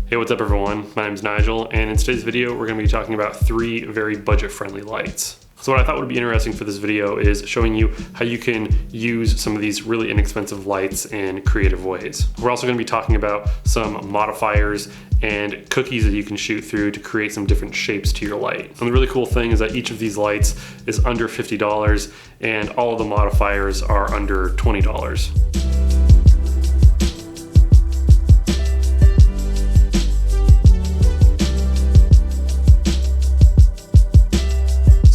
Hey, what's up everyone? My name's Nigel, and in today's video, we're gonna be talking about 3 very budget-friendly lights. So what I thought would be interesting for this video is showing you how you can use some of these really inexpensive lights in creative ways. We're also gonna be talking about some modifiers and cookies that you can shoot through to create some different shapes to your light. And the really cool thing is that each of these lights is under $50 and all of the modifiers are under $20.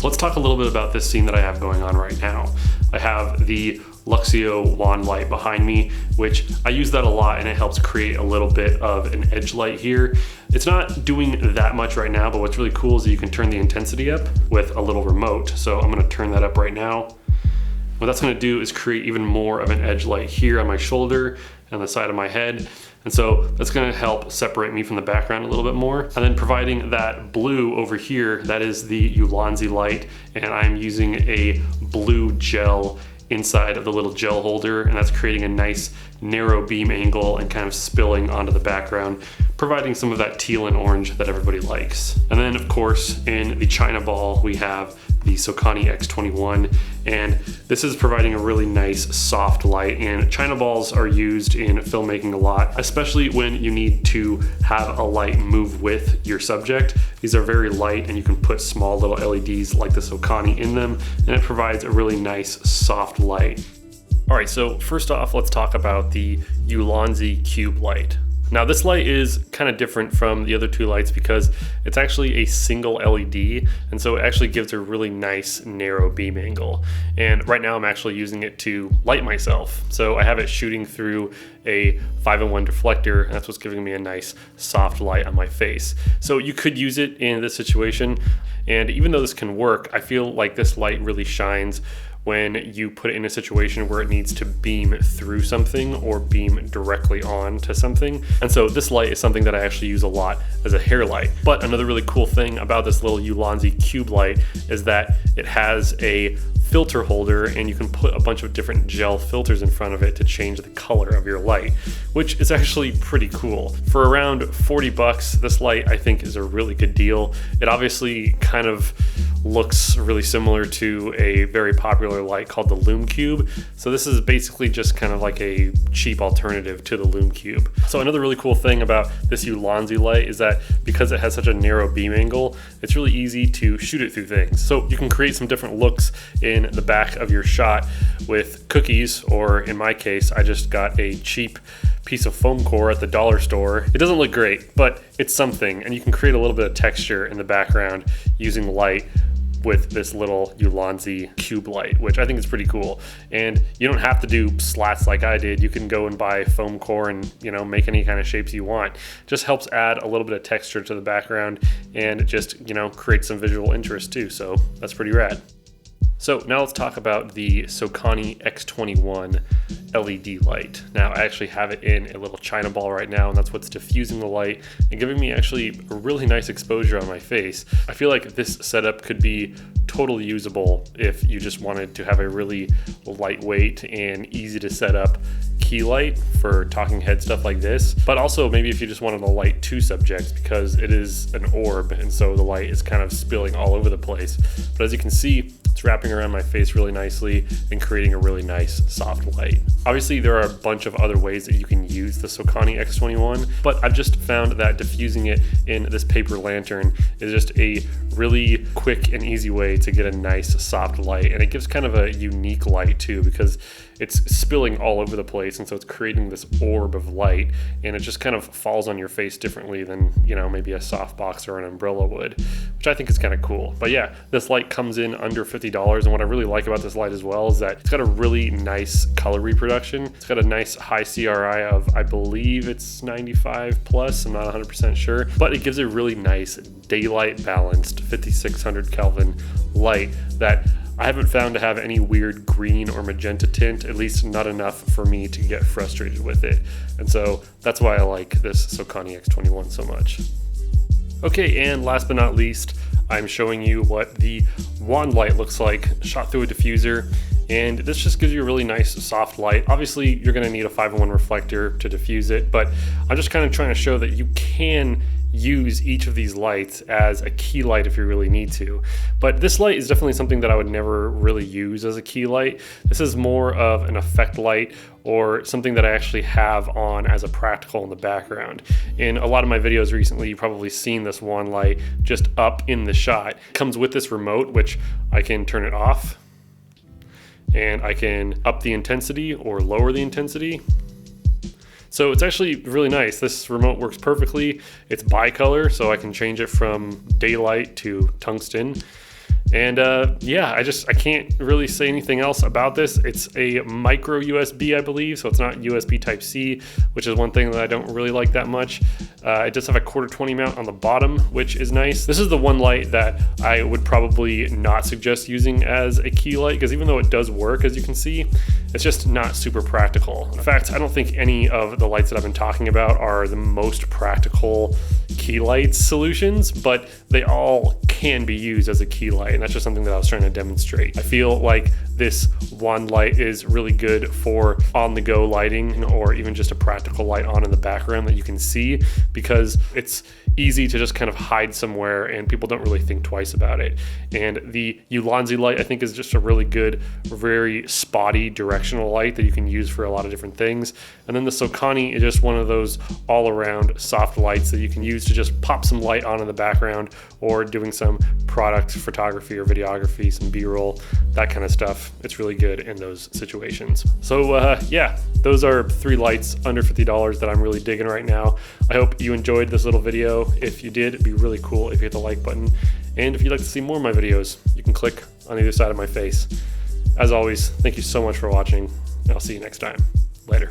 Let's talk a little bit about this scene that I have going on right now. I have the Luxceo wand light behind me, which I use that a lot and it helps create a little bit of an edge light here. It's not doing that much right now, but what's really cool is that you can turn the intensity up with a little remote. So I'm gonna turn that up right now. What that's gonna do is create even more of an edge light here on my shoulder and the side of my head. And so that's gonna help separate me from the background a little bit more. And then providing that blue over here, that is the Yulonzi light, and I'm using a blue gel inside of the little gel holder, and that's creating a nice narrow beam angle and kind of spilling onto the background, providing some of that teal and orange that everybody likes. And then of course, in the China ball, we have the Sokoni X21, and this is providing a really nice soft light. And China balls are used in filmmaking a lot, especially when you need to have a light move with your subject. These are very light and you can put small little LEDs like the Sokani in them, and it provides a really nice soft light. All right, so first off, let's talk about the Ulanzi cube light. Now this light is kind of different from the other 2 lights because it's actually a single LED, and so it actually gives a really nice narrow beam angle. And right now I'm actually using it to light myself. So I have it shooting through a 5-in-1 deflector, and that's what's giving me a nice soft light on my face. So you could use it in this situation, and even though this can work, I feel like this light really shines when you put it in a situation where it needs to beam through something or beam directly on to something. And so this light is something that I actually use a lot as a hair light. But another really cool thing about this little Ulanzi cube light is that it has a filter holder, and you can put a bunch of different gel filters in front of it to change the color of your light, which is actually pretty cool. For around 40 bucks, this light I think is a really good deal. It obviously kind of looks really similar to a very popular light called the Lume Cube. So this is basically just kind of like a cheap alternative to the Lume Cube. So another really cool thing about this Ulanzi light is that because it has such a narrow beam angle, it's really easy to shoot it through things. So you can create some different looks in the back of your shot with cookies, or in my case, I just got a cheap piece of foam core at the dollar store. It doesn't look great, but it's something, and you can create a little bit of texture in the background using light with this little Ulanzi cube light, which I think is pretty cool. And you don't have to do slats like I did. You can go and buy foam core and, you know, make any kind of shapes you want. Just helps add a little bit of texture to the background and just, you know, create some visual interest too. So that's pretty rad. So now let's talk about the Sokoni X21 LED light. Now I actually have it in a little China ball right now, and that's what's diffusing the light and giving me actually a really nice exposure on my face. I feel like this setup could be totally usable if you just wanted to have a really lightweight and easy to set up key light for talking head stuff like this, but also maybe if you just wanted to light 2 subjects, because it is an orb and so the light is kind of spilling all over the place. But as you can see, it's wrapping around my face really nicely and creating a really nice soft light. Obviously there are a bunch of other ways that you can use the Sokoni X21, but I've just found that diffusing it in this paper lantern is just a really quick and easy way to get a nice soft light, and it gives kind of a unique light too, because it's spilling all over the place, and so it's creating this orb of light, and it just kind of falls on your face differently than, you know, maybe a softbox or an umbrella would, which I think is kind of cool. But yeah, this light comes in under $50, and what I really like about this light as well is that it's got a really nice color reproduction. It's got a nice high CRI of, I believe it's 95 plus, I'm not 100% sure, but it gives a really nice daylight balanced 5600 Kelvin light that I haven't found to have any weird green or magenta tint, at least not enough for me to get frustrated with it. And so that's why I like this Sokani X21 so much. Okay, and last but not least, I'm showing you what the wand light looks like shot through a diffuser. And this just gives you a really nice soft light. Obviously, you're gonna need a 5-in-1 reflector to diffuse it, but I'm just kind of trying to show that you can use each of these lights as a key light if you really need to. But this light is definitely something that I would never really use as a key light. This is more of an effect light or something that I actually have on as a practical in the background. In a lot of my videos recently, you've probably seen this wand light just up in the shot. It comes with this remote, which I can turn it off, and I can up the intensity or lower the intensity. So it's actually really nice. This remote works perfectly. It's bicolor, so I can change it from daylight to tungsten. And yeah, I can't really say anything else about this. It's a micro USB, I believe, so it's not USB Type-C, which is one thing that I don't really like that much. It does have a 1/4-20 mount on the bottom, which is nice. This is the one light that I would probably not suggest using as a key light, because even though it does work, as you can see, it's just not super practical. In fact, I don't think any of the lights that I've been talking about are the most practical key light solutions, but they all can be used as a key light, and that's just something that I was trying to demonstrate. I feel like this wand light is really good for on-the-go lighting, or even just a practical light on in the background that you can see, because it's easy to just kind of hide somewhere and people don't really think twice about it. And the Ulanzi light, I think, is just a really good, very spotty directional light that you can use for a lot of different things. And then the Sokani is just one of those all-around soft lights that you can use to just pop some light on in the background, or doing some product photography or videography, some B-roll, that kind of stuff. It's really good in those situations. So yeah, those are 3 lights under $50 that I'm really digging right now. I hope you enjoyed this little video. If you did, it'd be really cool if you hit the like button. And if you'd like to see more of my videos, you can click on either side of my face. As always, thank you so much for watching, and I'll see you next time. Later.